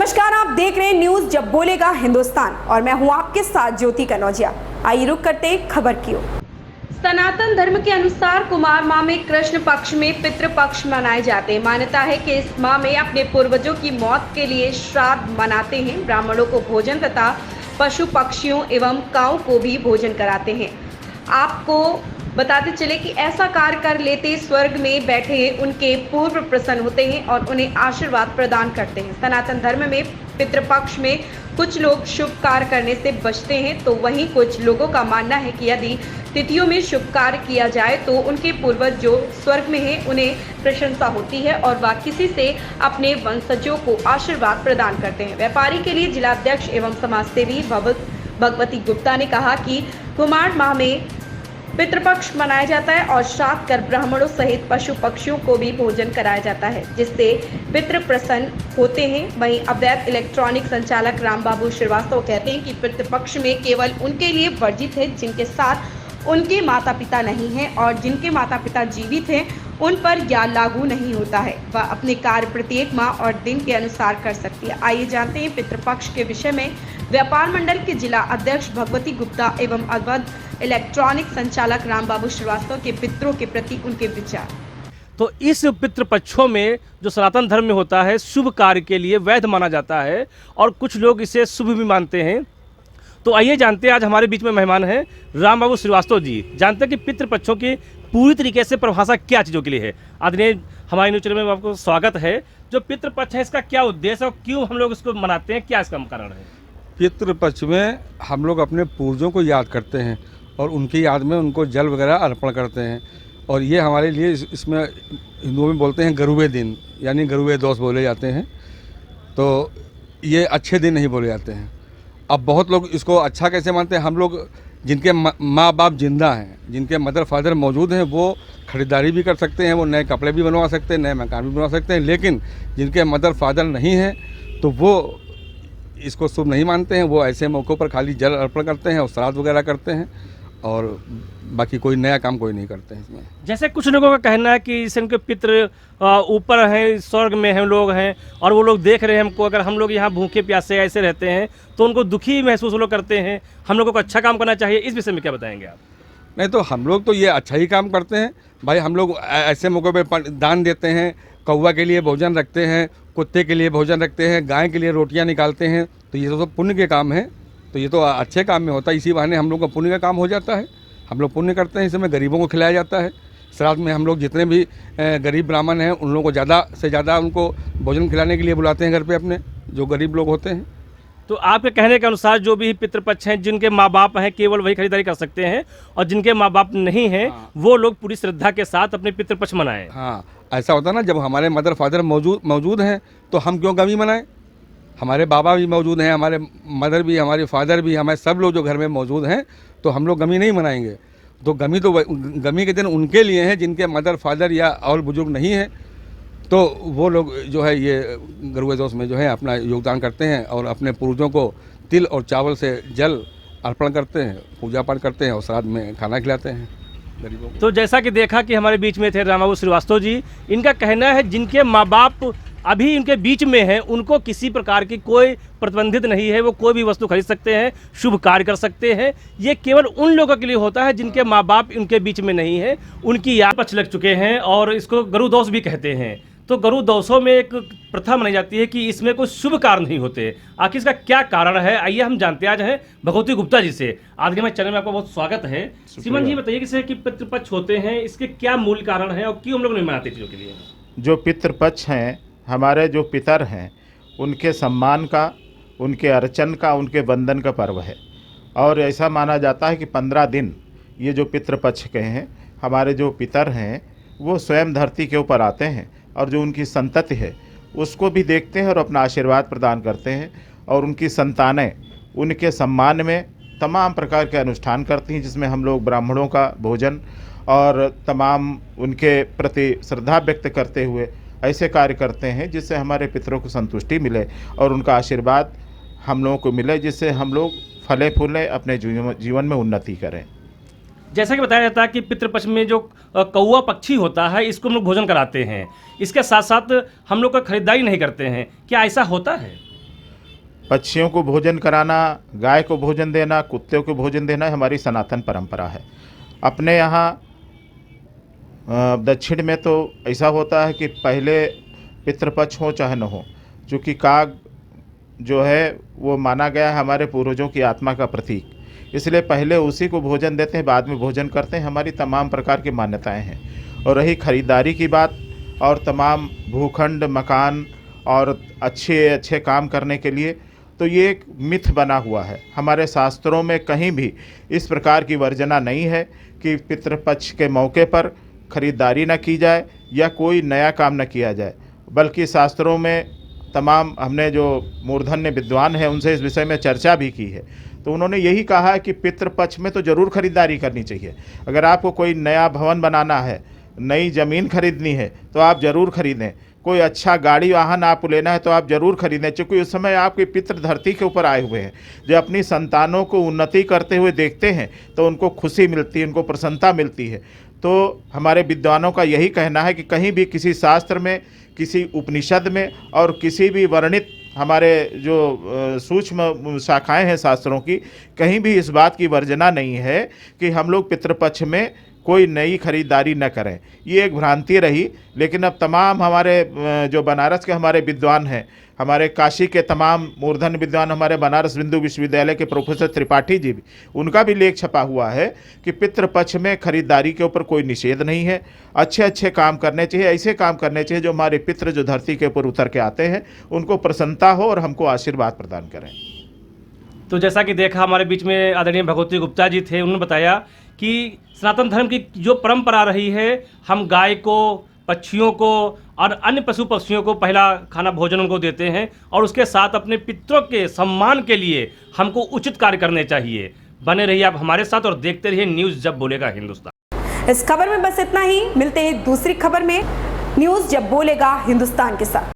नमस्कार, आप देख रहे हैं न्यूज जब बोलेगा हिंदुस्तान और मैं हूं आपके साथ ज्योति कनौजिया। आइए रुक करते हैं खबर की ओर। सनातन धर्म के अनुसार कुमार माह में कृष्ण पक्ष में पितृपक्ष मनाए जाते हैं। मान्यता है कि इस माह में अपने पूर्वजों की मौत के लिए श्राद्ध मनाते हैं। ब्राह्मणों को भोजन तथा पशु पक्षियों एवं काऊ को भी भोजन कराते हैं। आपको बताते चले कि ऐसा कार्य कर लेते स्वर्ग में बैठे उनके पूर्व प्रसन्न होते हैं और उन्हें आशीर्वाद प्रदान करते हैं। सनातन धर्म में पितृपक्ष में कुछ लोग शुभ कार्य करने से बचते हैं, तो वहीं कुछ लोगों का मानना है कि यदि तिथियों में शुभ कार्य किया जाए तो उनके पूर्वज जो स्वर्ग में हैं उन्हें प्रशंसा होती है और वह किसी से अपने वंशजों को आशीर्वाद प्रदान करते हैं। व्यापारी के लिए जिला अध्यक्ष एवं समाजसेवी भगवती गुप्ता ने कहा कि कुमार माह में पितृपक्ष मनाया जाता है और श्राद्ध कर ब्राह्मणों सहित पशु पक्षियों को भी भोजन कराया जाता है, जिससे पितृ प्रसन्न होते हैं। वहीं अवैध इलेक्ट्रॉनिक संचालक रामबाबू श्रीवास्तव कहते हैं कि पितृपक्ष में केवल उनके लिए वर्जित है जिनके साथ उनके माता पिता नहीं हैं और जिनके माता पिता जीवित हैं उन पर यह लागू नहीं होता है। वह अपने कार्य प्रत्येक माह और दिन के अनुसार कर सकती है। आइए जानते हैं पितृपक्ष के विषय में व्यापार मंडल के जिला अध्यक्ष भगवती गुप्ता एवं अवैध इलेक्ट्रॉनिक संचालक रामबाबू श्रीवास्तव के पितरों के प्रति उनके विचार। तो इस पितृपक्षों में जो सनातन धर्म में होता है शुभ कार्य के लिए वैध माना जाता है और कुछ लोग इसे शुभ भी मानते हैं। तो आइए जानते हैं, आज हमारे बीच में मेहमान हैं रामबाबू श्रीवास्तव जी। जानते हैं कि पितृपक्षों की पूरी तरीके से परिभाषा क्या चीज़ों के लिए है। आदरणीय हमारे न्यूज चैनल में आपको स्वागत है। जो पितृपक्ष है इसका क्या उद्देश्य और क्यों हम लोग इसको मनाते हैं, क्या इसका कारण है? पितृपक्ष में हम लोग अपने पूर्वजों को याद करते हैं और उनकी याद में उनको जल वगैरह अर्पण करते हैं। और ये हमारे लिए इसमें हिंदुओं में बोलते हैं गरुवे दिन, यानी गरुवे दोष बोले जाते हैं। तो ये अच्छे दिन नहीं बोले जाते हैं। अब बहुत लोग इसको अच्छा कैसे मानते हैं। हम लोग जिनके माँ बाप जिंदा हैं, जिनके मदर फादर मौजूद हैं, वो ख़रीदारी भी कर सकते हैं, वो नए कपड़े भी बनवा सकते हैं, नए मकान भी बनवा सकते हैं। लेकिन जिनके मदर फादर नहीं हैं तो वो इसको शुभ नहीं मानते हैं। वो ऐसे मौक़ों पर खाली जल अर्पण करते हैं और श्राद्ध वगैरह करते हैं और बाकी कोई नया काम कोई नहीं करते हैं इसमें। जैसे कुछ लोगों का कहना है कि इनके पितृ ऊपर हैं, स्वर्ग में हम लोग हैं और वो लोग देख रहे हैं हमको। अगर हम लोग यहाँ भूखे प्यासे ऐसे रहते हैं तो उनको दुखी महसूस वो लोग करते हैं। हम लोगों को अच्छा काम करना चाहिए, इस विषय में क्या बताएंगे आप? नहीं, तो हम लोग तो ये अच्छा ही काम करते हैं भाई। हम लोग ऐसे मौक़ों पर दान देते हैं, कौवा के लिए भोजन रखते हैं, कुत्ते के लिए भोजन रखते हैं, गाय के लिए रोटियाँ निकालते हैं। तो ये तो पुण्य के काम हैं, तो ये तो अच्छे काम में होता है। इसी बहाने हम लोग का पुण्य का काम हो जाता है। हम लोग पुण्य करते हैं, इसमें गरीबों को खिलाया जाता है। श्राद्ध में हम लोग जितने भी गरीब ब्राह्मण हैं उन लोगों को ज़्यादा से ज़्यादा उनको भोजन खिलाने के लिए बुलाते हैं घर पे अपने, जो गरीब लोग होते हैं। तो आपके कहने के अनुसार जो भी पितृपक्ष हैं, जिनके माँ बाप हैं केवल वही खरीदारी कर सकते हैं और जिनके माँ बाप नहीं हैं वो लोग पूरी श्रद्धा के साथ अपने पितृपक्ष मनाएं। हाँ, ऐसा होता है ना, जब हमारे मदर फादर मौजूद हैं तो हम क्यों गमी मनाएं। हमारे बाबा भी मौजूद हैं, हमारे मदर भी, हमारे फादर भी, हमारे सब लोग जो घर में मौजूद हैं, तो हम लोग गमी नहीं मनाएंगे। तो गमी के दिन उनके लिए है जिनके मदर फादर या और बुजुर्ग नहीं हैं। तो वो लोग जो है ये गरुवे दोष में जो है अपना योगदान करते हैं और अपने पूर्वजों को तिल और चावल से जल अर्पण करते हैं, पूजा पाठ करते हैं और श्राद्ध में खाना खिलाते हैं गरीबों को। तो जैसा कि देखा कि हमारे बीच में थे रामबाबू श्रीवास्तव जी। इनका कहना है जिनके माँ बाप अभी इनके बीच में हैं उनको किसी प्रकार की कोई प्रतिबंधित नहीं है, वो कोई भी वस्तु खरीद सकते हैं, शुभ कार्य कर सकते हैं। ये केवल उन लोगों के लिए होता है जिनके माँ बाप उनके बीच में नहीं है, उनकी याद पक्ष लग चुके हैं और इसको गरु दोष भी कहते हैं। तो गरु दोषों में एक प्रथा मानी जाती है कि इसमें कोई शुभ कार्य नहीं होते। आखिर इसका क्या कारण है, आइए हम जानते हैं आज हैं भगवती गुप्ता जी से। आज के हमारे चैनल में आपका बहुत स्वागत है। श्रीमान जी बताइए कि पितृपक्ष होते हैं, इसके क्या मूल कारण है और क्यों हम लोग नहीं मनाते चीज़ों के लिए? जो पितृपक्ष हैं, हमारे जो पितर हैं, उनके सम्मान का, उनके अर्चन का, उनके वंदन का पर्व है। और ऐसा माना जाता है कि 15 दिन ये जो पितृपक्ष के हैं, हमारे जो पितर हैं वो स्वयं धरती के ऊपर आते हैं और जो उनकी संतति है उसको भी देखते हैं और अपना आशीर्वाद प्रदान करते हैं। और उनकी संतानें उनके सम्मान में तमाम प्रकार के अनुष्ठान करती हैं, जिसमें हम लोग ब्राह्मणों का भोजन और तमाम उनके प्रति श्रद्धा व्यक्त करते हुए ऐसे कार्य करते हैं जिससे हमारे पितरों को संतुष्टि मिले और उनका आशीर्वाद हम लोगों को मिले, जिससे हम लोग फले फूले अपने जीवन में उन्नति करें। जैसा कि बताया जाता है कि पितृपक्ष में जो कौवा पक्षी होता है इसको हम लोग भोजन कराते हैं, इसके साथ साथ हम लोग का खरीदारी नहीं करते हैं, क्या ऐसा होता है? पक्षियों को भोजन कराना, गाय को भोजन देना, कुत्ते को भोजन देना हमारी सनातन परंपरा है। अपने यहाँ दक्षिण में तो ऐसा होता है कि पहले पितृपक्ष हो चाहे न हो, चूँकि काग जो है वो माना गया है हमारे पूर्वजों की आत्मा का प्रतीक, इसलिए पहले उसी को भोजन देते हैं, बाद में भोजन करते हैं। हमारी तमाम प्रकार की मान्यताएं हैं। और रही खरीदारी की बात और तमाम भूखंड, मकान और अच्छे काम करने के लिए, तो ये एक मिथ बना हुआ है। हमारे शास्त्रों में कहीं भी इस प्रकार की वर्जना नहीं है कि पितृपक्ष के मौके पर खरीदारी न की जाए या कोई नया काम न किया जाए, बल्कि शास्त्रों में तमाम हमने जो मूर्धन्य विद्वान हैं उनसे इस विषय में चर्चा भी की है, तो उन्होंने यही कहा है कि पितृपक्ष में तो ज़रूर खरीदारी करनी चाहिए। अगर आपको कोई नया भवन बनाना है, नई ज़मीन खरीदनी है तो आप ज़रूर खरीदें। कोई अच्छा गाड़ी वाहन आपको लेना है तो आप ज़रूर खरीदें, क्योंकि उस समय आपके पितृ धरती के ऊपर आए हुए हैं, जो अपनी संतानों को उन्नति करते हुए देखते हैं तो उनको खुशी मिलती है, उनको प्रसन्नता मिलती है। तो हमारे विद्वानों का यही कहना है कि कहीं भी किसी शास्त्र में, किसी उपनिषद में और किसी भी वर्णित हमारे जो सूक्ष्म शाखाएं हैं शास्त्रों की, कहीं भी इस बात की वर्जना नहीं है कि हम लोग पितृपक्ष में कोई नई खरीदारी न करें। ये एक भ्रांति रही, लेकिन अब तमाम हमारे जो बनारस के हमारे विद्वान हैं, हमारे काशी के तमाम मूर्धन्य विद्वान, हमारे बनारस हिंदू विश्वविद्यालय के प्रोफेसर त्रिपाठी जी भी, उनका भी लेख छपा हुआ है कि पितृपक्ष में खरीदारी के ऊपर कोई निषेध नहीं है। अच्छे काम करने चाहिए, ऐसे काम करने चाहिए जो हमारे पितृ जो धरती के ऊपर उतर के आते हैं उनको प्रसन्नता हो और हमको आशीर्वाद प्रदान करें। तो जैसा कि देखा, हमारे बीच में आदरणीय भगवती गुप्ता जी थे। उन्होंने बताया कि सनातन धर्म की जो परंपरा रही है, हम गाय को, पक्षियों को और अन्य पशु पक्षियों को पहला खाना भोजन उनको देते हैं, और उसके साथ अपने पितरों के सम्मान के लिए हमको उचित कार्य करने चाहिए। बने रहिए आप हमारे साथ और देखते रहिए न्यूज़ जब बोलेगा हिंदुस्तान। इस खबर में बस इतना ही। मिलते हैं दूसरी खबर में, न्यूज़ जब बोलेगा हिंदुस्तान के साथ।